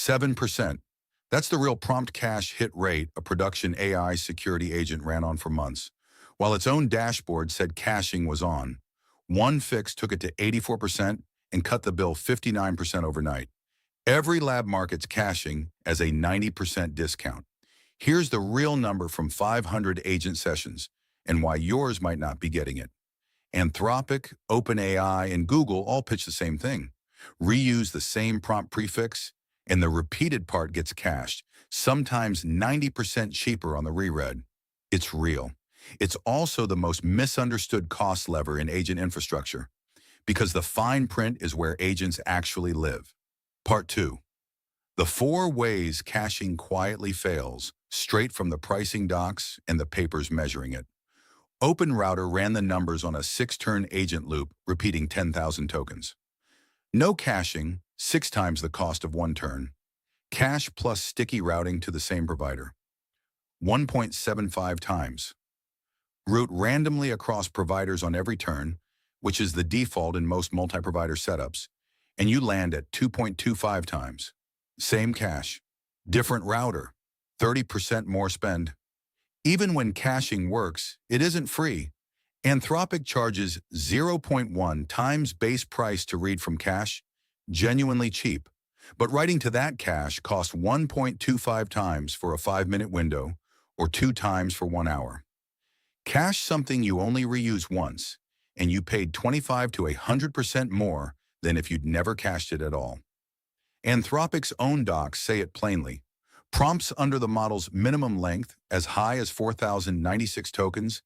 7%. That's the real prompt cache hit rate a production AI security agent ran on for months. While its own dashboard said caching was on, one fix took it to 84% and cut the bill 59% overnight. Every lab markets caching as a 90% discount. Here's the real number from 500 agent sessions and why yours might not be getting it. Anthropic, OpenAI, and Google all pitch the same thing. Reuse the same prompt prefix, and the repeated part gets cached, sometimes 90% cheaper on the reread. It's real. It's also the most misunderstood cost lever in agent infrastructure, because the fine print is where agents actually live. Part 2. The 4 ways caching quietly fails, straight from the pricing docs and the papers measuring it. OpenRouter ran the numbers on a 6-turn agent loop, repeating 10,000 tokens. No caching, 6 times the cost of 1 turn. Cache plus sticky routing to the same provider. 1.75 times. Route randomly across providers on every turn, which is the default in most multi-provider setups, and you land at 2.25 times. Same cache, different router, 30% more spend. Even when caching works, it isn't free. Anthropic charges 0.1 times base price to read from cache, genuinely cheap. But writing to that cache costs 1.25 times for a 5-minute window, or 2 times for 1 hour. Cache something you only reuse once, and you paid 25 to 100% more than if you'd never cached it at all. Anthropic's own docs say it plainly. Prompts under the model's minimum length, as high as 4,096 tokens,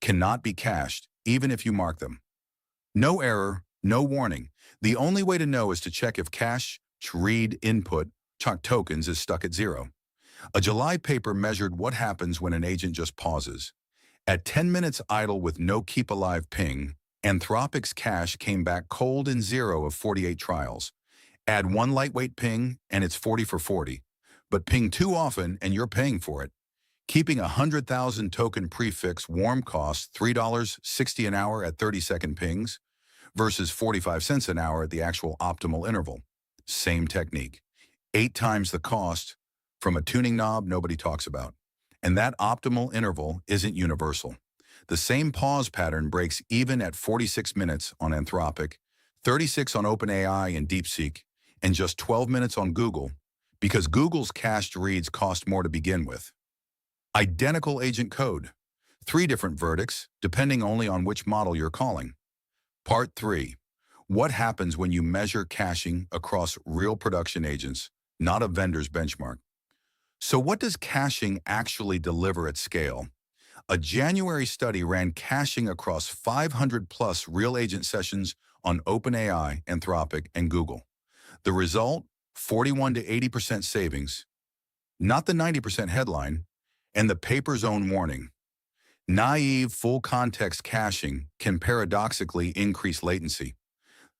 cannot be cached, even if you mark them. No error, no warning. The only way to know is to check if cache read input tokens is stuck at 0. A July paper measured what happens when an agent just pauses. At 10 minutes idle with no keep alive ping, Anthropic's cache came back cold and 0 of 48 trials. Add 1 lightweight ping and it's 40 for 40. But ping too often and you're paying for it. Keeping a 100,000 token prefix warm costs $3.60 an hour at 30-second pings versus 45 cents an hour at the actual optimal interval. Same technique. 8 times the cost from a tuning knob nobody talks about. And that optimal interval isn't universal. The same pause pattern breaks even at 46 minutes on Anthropic, 36 on OpenAI and DeepSeek, and just 12 minutes on Google, because Google's cached reads cost more to begin with. Identical agent code. 3 different verdicts, depending only on which model you're calling. Part 3. What happens when you measure caching across real production agents, not a vendor's benchmark? So what does caching actually deliver at scale? A January study ran caching across 500-plus real agent sessions on OpenAI, Anthropic, and Google. The result? 41 to 80% savings. Not the 90% headline, and the paper's own warning. Naive, full-context caching can paradoxically increase latency.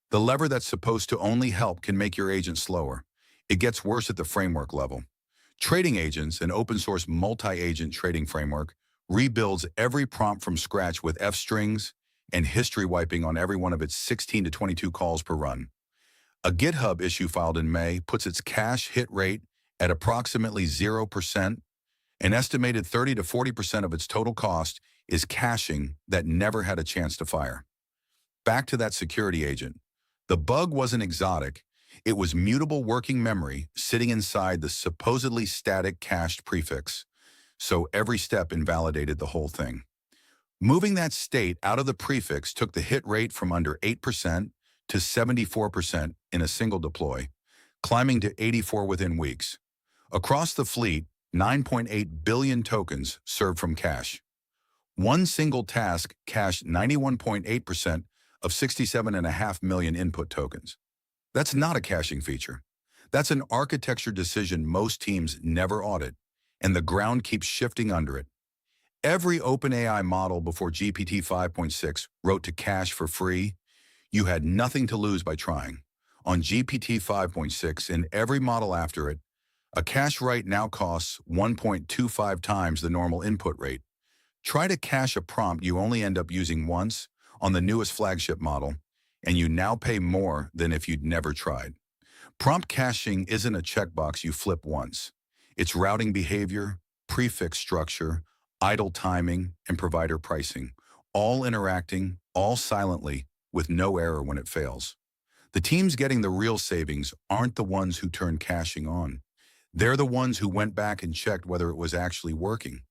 The lever that's supposed to only help can make your agent slower. It gets worse at the framework level. Trading Agents, an open-source multi-agent trading framework, rebuilds every prompt from scratch with F-strings and history wiping on every one of its 16 to 22 calls per run. A GitHub issue filed in May puts its cache hit rate at approximately 0%. An estimated 30 to 40% of its total cost is caching that never had a chance to fire. Back to that security agent. The bug wasn't exotic. It was mutable working memory sitting inside the supposedly static cached prefix. So every step invalidated the whole thing. Moving that state out of the prefix took the hit rate from under 8% to 74% in a single deploy, climbing to 84 within weeks. Across the fleet, 9.8 billion tokens served from cache. One single task cached 91.8% of 67.5 million input tokens. That's not a caching feature. That's an architecture decision most teams never audit, and the ground keeps shifting under it. Every OpenAI model before GPT 5.6 wrote to cache for free. You had nothing to lose by trying. On GPT 5.6 and every model after it, a cache write now costs 1.25 times the normal input rate. Try to cache a prompt you only end up using once on the newest flagship model, and you now pay more than if you'd never tried. Prompt caching isn't a checkbox you flip once. It's routing behavior, prefix structure, idle timing, and provider pricing, all interacting, all silently, with no error when it fails. The teams getting the real savings aren't the ones who turned caching on. They're the ones who went back and checked whether it was actually working.